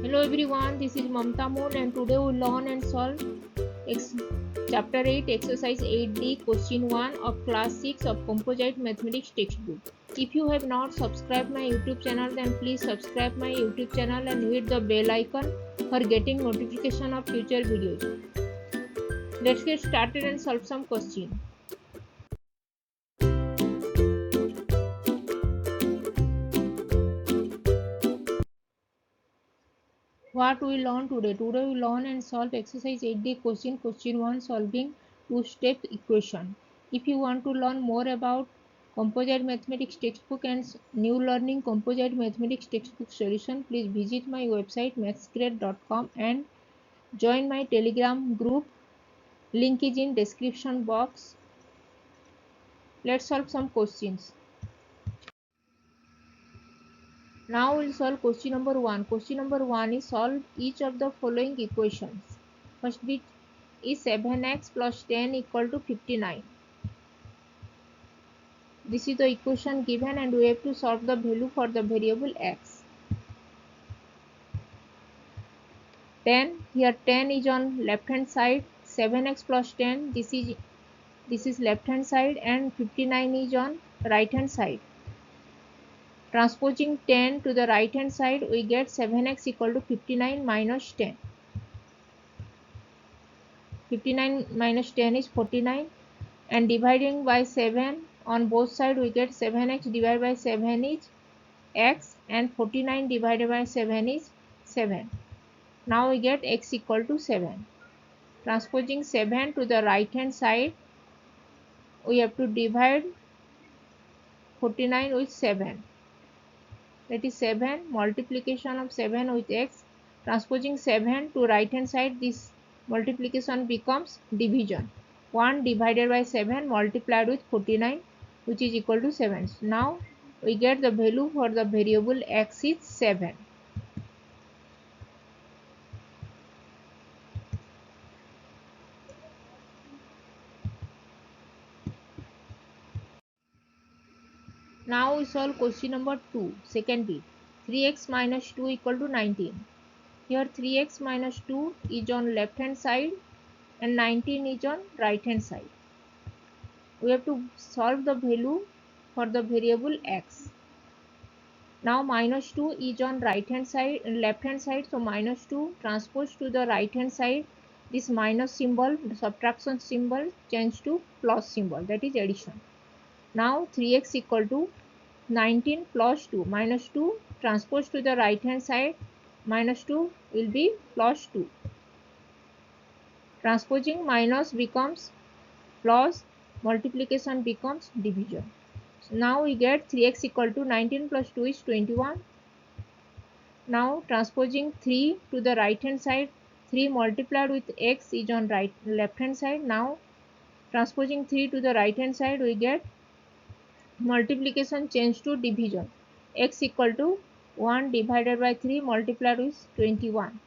Hello everyone, this is Mamta Moon and today we learn and solve chapter 8 exercise 8D question 1 of class 6 of composite mathematics textbook. If you have not subscribed my YouTube channel then please subscribe my YouTube channel and hit the bell icon for getting notification of future videos. Let's get started and solve some question. What we learn today? Today we learn and solve exercise 8D question 1 solving two-step equation. If you want to learn more about composite mathematics textbook and new learning composite mathematics textbook solution, please visit my website mathsgrid.com and join my telegram group. Link is in description box. Let's solve some questions. Now we'll solve question number 1. Question number 1 is solve each of the following equations. First bit is 7x plus 10 equal to 59. This is the equation given and we have to solve the value for the variable x. 10, here 10 is on left hand side, 7x plus 10 this is left hand side and 59 is on right hand side. Transposing 10 to the right hand side we get 7x equal to 59 minus 10. 59 minus 10 is 49 and dividing by 7 on both sides we get 7x divided by 7 is x and 49 divided by 7 is 7. Now we get x equal to 7. Transposing 7 to the right hand side we have to divide 49 with 7. That is 7 multiplication of 7 with x. Transposing 7 to right hand side this multiplication becomes division. 1 divided by 7 multiplied with 49 which is equal to 7. Now we get the value for the variable x is 7. Now we solve question number 2, second bit. 3x minus 2 equal to 19. Here 3x minus 2 is on left hand side and 19 is on right hand side. We have to solve the value for the variable x. Now minus 2 is on right hand side and left hand side, so minus 2 transpose to the right hand side. This minus symbol, the subtraction symbol change to plus symbol, that is addition. Now 3x equal to 19 plus 2, minus 2 transpose to the right hand side, minus 2 will be plus 2. Transposing minus becomes plus, multiplication becomes division. So now we get 3x equal to 19 plus 2 is 21. Now transposing 3 to the right hand side, 3 multiplied with x is on left hand side. Now transposing 3 to the right hand side we get multiplication change to division. X equal to 1 divided by 3 multiplied with 21.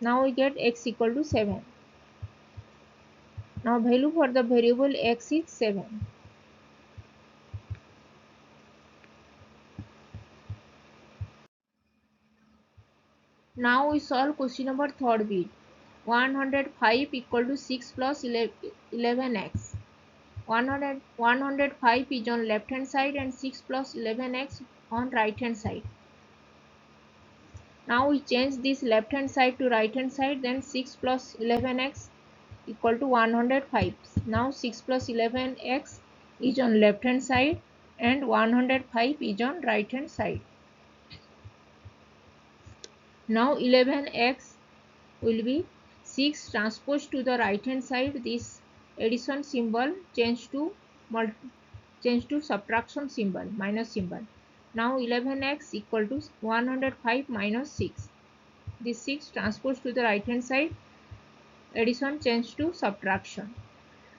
Now we get x equal to 7. Now value for the variable x is 7. Now we solve question number third bit. 105 equal to 6 plus 11x. 105 is on left hand side and 6 plus 11x on right hand side. Now we change this left hand side to right hand side, then 6 plus 11x equal to 105. Now 6 plus 11x is on left hand side and 105 is on right hand side. Now 11x will be 6 transpose to the right hand side. This addition symbol change to subtraction symbol, minus symbol. Now 11x equal to 105 minus 6. This 6 transpose to the right hand side, addition change to subtraction.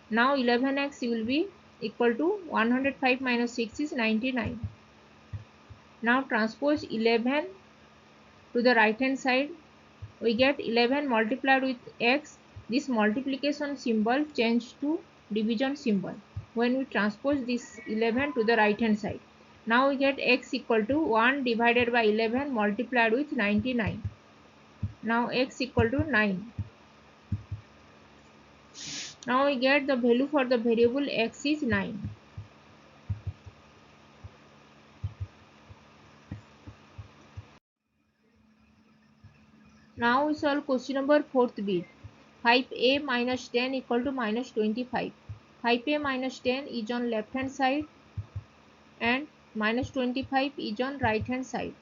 Now 11x will be equal to 105 minus 6 is 99. Now transpose 11 to the right hand side, we get 11 multiplied with x. This multiplication symbol change to division symbol when we transpose this 11 to the right hand side. Now we get x equal to 1 divided by 11 multiplied with 99. Now x equal to 9. Now we get the value for the variable x is 9. Now we solve question number 4th bit. 5a minus 10 equal to minus 25. 5a minus 10 is on left hand side and minus 25 is on right hand side.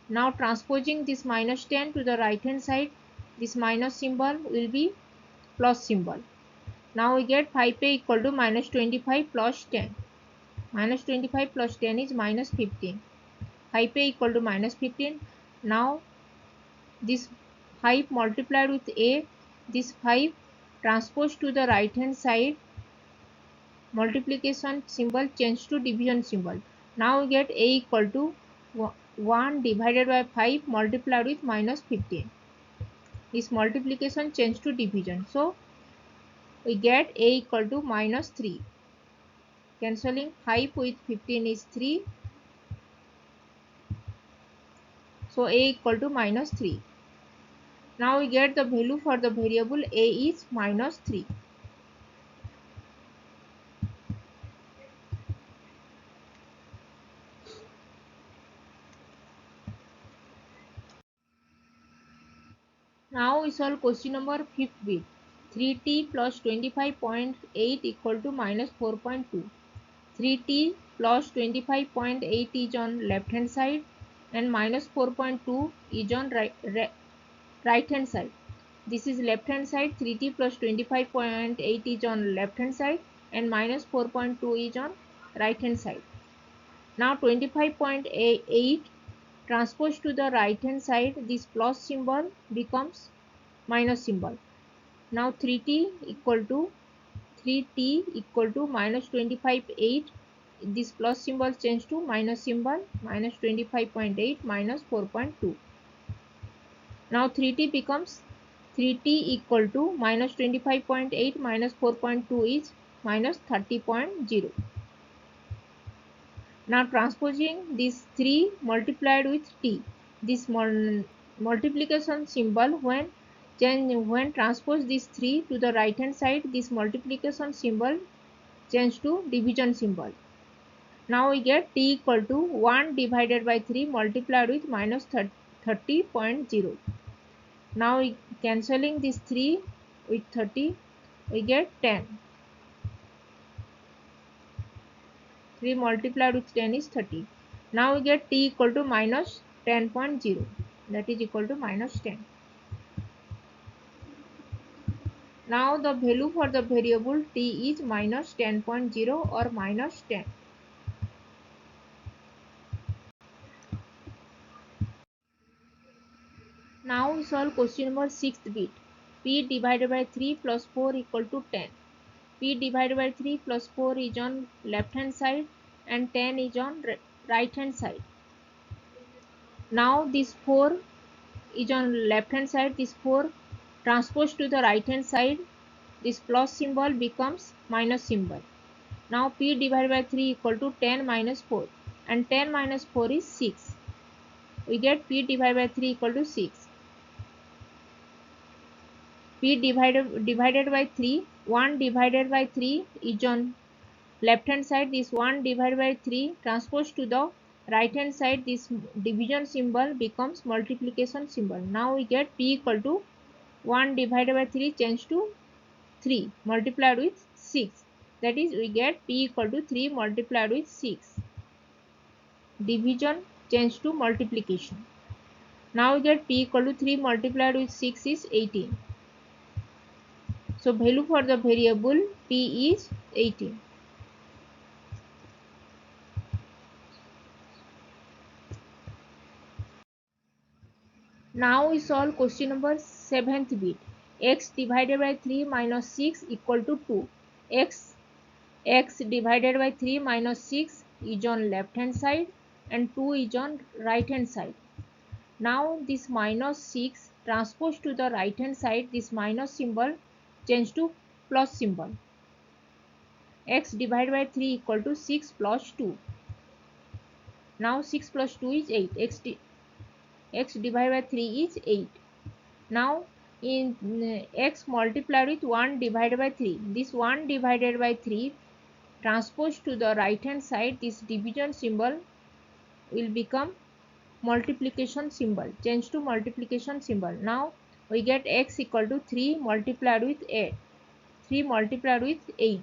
Now transposing this minus 10 to the right hand side, this minus symbol will be plus symbol. Now we get 5a equal to minus 25 plus 10. Minus 25 plus 10 is minus 15. 5a equal to minus 15. Now this 5 multiplied with a, this 5 transposed to the right hand side, multiplication symbol changed to division symbol. Now we get a equal to 1 divided by 5 multiplied with minus 15. This multiplication changed to division. So we get a equal to minus 3. Cancelling 5 with 15 is 3. So a equal to minus 3. Now we get the value for the variable a is minus 3. Now we solve question number 5th bit. 3t plus 25.8 equal to minus 4.2. 3t plus 25.8 is on left hand side and minus 4.2 is on right hand side. This is left hand side. 3t plus 25.8 is on left hand side and minus 4.2 is on right hand side. Now 25.8 transposed to the right hand side, this plus symbol becomes minus symbol. Now 3t equal to minus 25.8. This plus symbol changed to minus symbol, minus 25.8 minus 4.2. Now 3t becomes 3t equal to minus 25.8 minus 4.2 is minus 30.0. Now transposing this 3 multiplied with t, this multiplication symbol when transpose this 3 to the right hand side, this multiplication symbol change to division symbol. Now we get t equal to 1 divided by 3 multiplied with minus 30.0. Now we cancelling this 3 with 30, we get 10. 3 multiplied with 10 is 30. Now we get t equal to minus 10.0, that is equal to minus 10. Now the value for the variable t is minus 10.0 or minus 10. Now we solve question number 6th bit. P divided by 3 plus 4 equal to 10. P divided by 3 plus 4 is on left hand side and 10 is on right hand side. Now this 4 is on left hand side, this 4 transposed to the right hand side, this plus symbol becomes minus symbol. Now P divided by 3 equal to 10 minus 4 and 10 minus 4 is 6. We get P divided by 3 equal to 6. P divided by 3, 1 divided by 3 is on left hand side, this 1 divided by 3 transposed to the right hand side, this division symbol becomes multiplication symbol. Now we get P equal to 1 divided by 3 change to 3 multiplied with 6, that is we get P equal to 3 multiplied with 6. Division change to multiplication. Now we get P equal to 3 multiplied with 6 is 18. So value for the variable P is 18. Now we solve question number 7th bit. X divided by 3 minus 6 equal to 2. X divided by 3 minus 6 is on left hand side and 2 is on right hand side. Now this minus 6 transposed to the right hand side, this minus symbol change to plus symbol. X divided by 3 equal to 6 plus 2. Now 6 plus 2 is 8. X divided by 3 is 8. Now in x multiplied with 1 divided by 3, this 1 divided by 3 transposed to the right hand side, this division symbol will become multiplication symbol, change to multiplication symbol. Now we get x equal to 3 multiplied with 8, 3 multiplied with 8.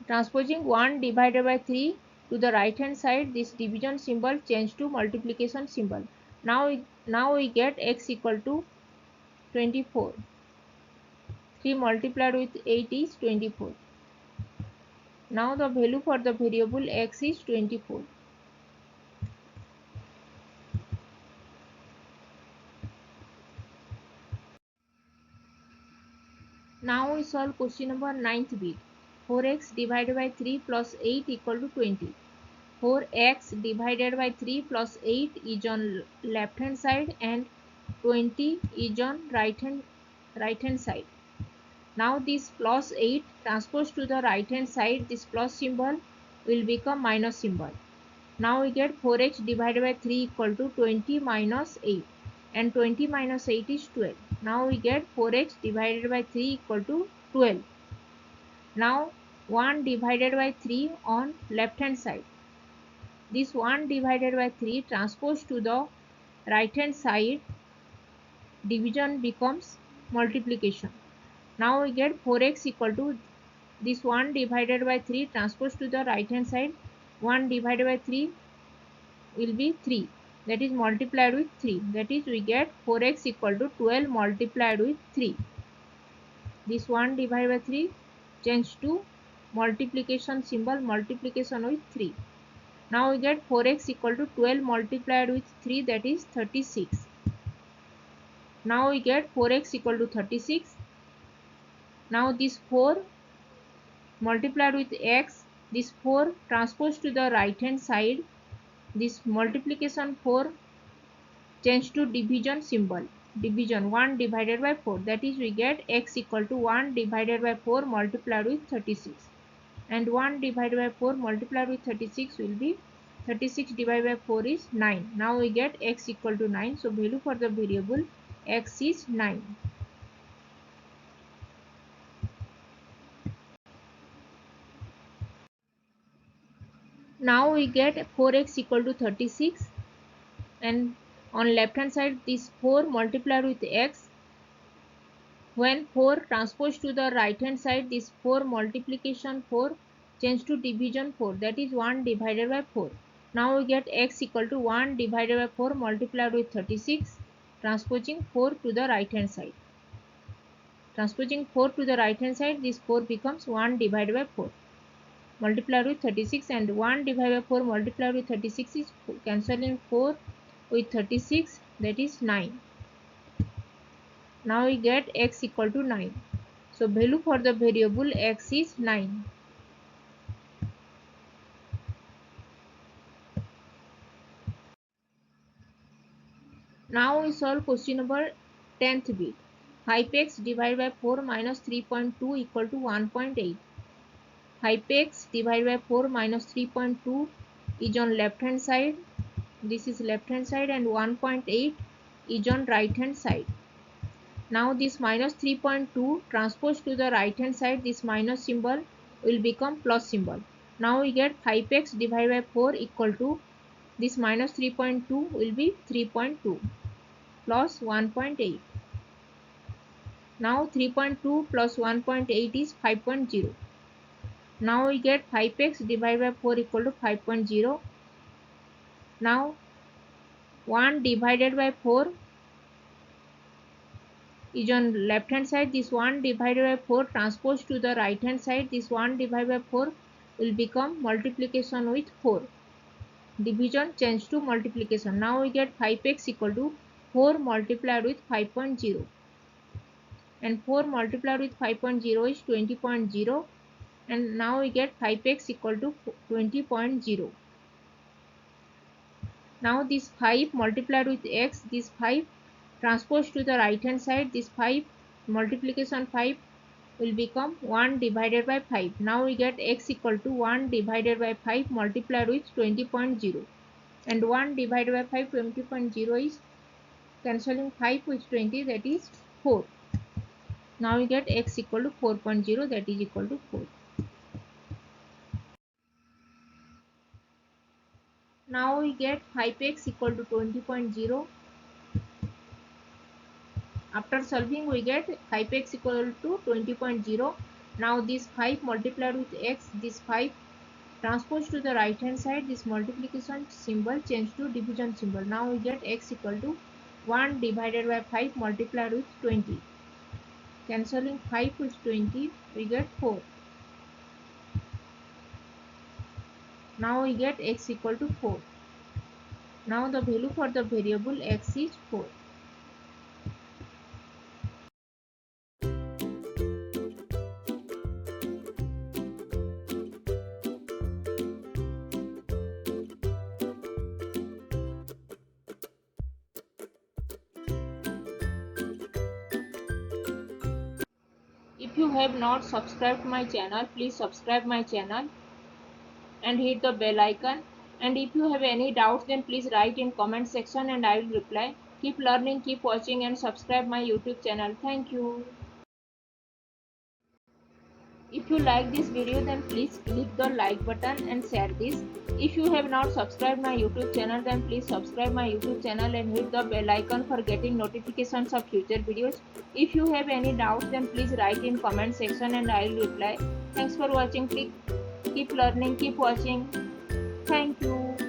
Transposing 1 divided by 3 to the right hand side, this division symbol changed to multiplication symbol. Now we get x equal to 24. 3 multiplied with 8 is 24. Now the value for the variable x is 24. Now we solve question number 9th bit. 4x divided by 3 plus 8 equal to 20. 4x divided by 3 plus 8 is on left hand side and 20 is on right hand side. Now this plus 8 transposed to the right hand side, this plus symbol will become minus symbol. Now we get 4x divided by 3 equal to 20 minus 8, and 20 minus 8 is 12. Now we get 4x divided by 3 equal to 12. Now 1 divided by 3 on left hand side. This 1 divided by 3 transposed to the right hand side, division becomes multiplication. Now we get 4x equal to this 1 divided by 3 transposed to the right hand side. 1 divided by 3 will be 3, that is multiplied with 3, that is we get 4x equal to 12 multiplied with 3. This 1 divided by 3 change to multiplication symbol, multiplication with 3. Now we get 4x equal to 12 multiplied with 3, that is 36. Now we get 4x equal to 36. Now this 4 multiplied with x, this 4 transposed to the right hand side, this multiplication 4 change to division symbol, division 1 divided by 4, that is we get x equal to 1 divided by 4 multiplied with 36, and 1 divided by 4 multiplied with 36 will be 36 divided by 4 is 9. Now we get x equal to 9, so value for the variable x is 9. Now we get 4x equal to 36, and on left hand side this 4 multiplied with x. When 4 transposed to the right hand side, this 4 multiplication 4 change to division 4, that is 1 divided by 4. Now we get x equal to 1 divided by 4 multiplied with 36, transposing 4 to the right hand side. Transposing 4 to the right hand side, this 4 becomes 1 divided by 4 multiplied with 36, and 1 divided by 4 multiplied with 36 is cancelling 4 with 36, that is 9. Now we get x equal to 9. So value for the variable x is 9. Now we solve question number 10th bit. 5x divided by 4 minus 3.2 equal to 1.8. 5x divided by 4 minus 3.2 is on left hand side. This is left hand side, and 1.8 is on right hand side. Now this minus 3.2 transposed to the right hand side, this minus symbol will become plus symbol. Now we get 5x divided by 4 equal to this minus 3.2 will be 3.2 plus 1.8. Now 3.2 plus 1.8 is 5.0. Now we get 5x divided by 4 equal to 5.0. Now 1 divided by 4 is on left hand side. This 1 divided by 4 transposed to the right hand side. This 1 divided by 4 will become multiplication with 4. Division change to multiplication. Now we get 5x equal to 4 multiplied with 5.0. And 4 multiplied with 5.0 is 20.0. And now we get 5x equal to 20.0. Now this 5 multiplied with x, this 5 transposed to the right hand side, this 5 multiplication 5 will become 1 divided by 5. Now we get x equal to 1 divided by 5 multiplied with 20.0. And 1 divided by 5, 20.0 is Cancelling 5 with 20, that is 4. Now we get x equal to 4.0, that is equal to 4. Now we get 5x equal to 20.0. After solving we get 5x equal to 20.0. Now this 5 multiplied with x, this 5 transposed to the right hand side, this multiplication symbol changed to division symbol. Now we get x equal to 1 divided by 5 multiplied with 20. Cancelling 5 with 20, we get 4. Now we get x equal to 4. Now the value for the variable x is 4. If you have not subscribed my channel, please subscribe my channel and hit the bell icon. And if you have any doubts, then please write in comment section and I will reply. Keep learning, keep watching and subscribe my YouTube channel. Thank you. If you like this video, then please click the like button and share this. If you have not subscribed my YouTube channel, then please subscribe my YouTube channel and hit the bell icon for getting notifications of future videos. If you have any doubts, then please write in comment section and I will reply. Thanks for watching. Keep learning, keep watching. Thank you.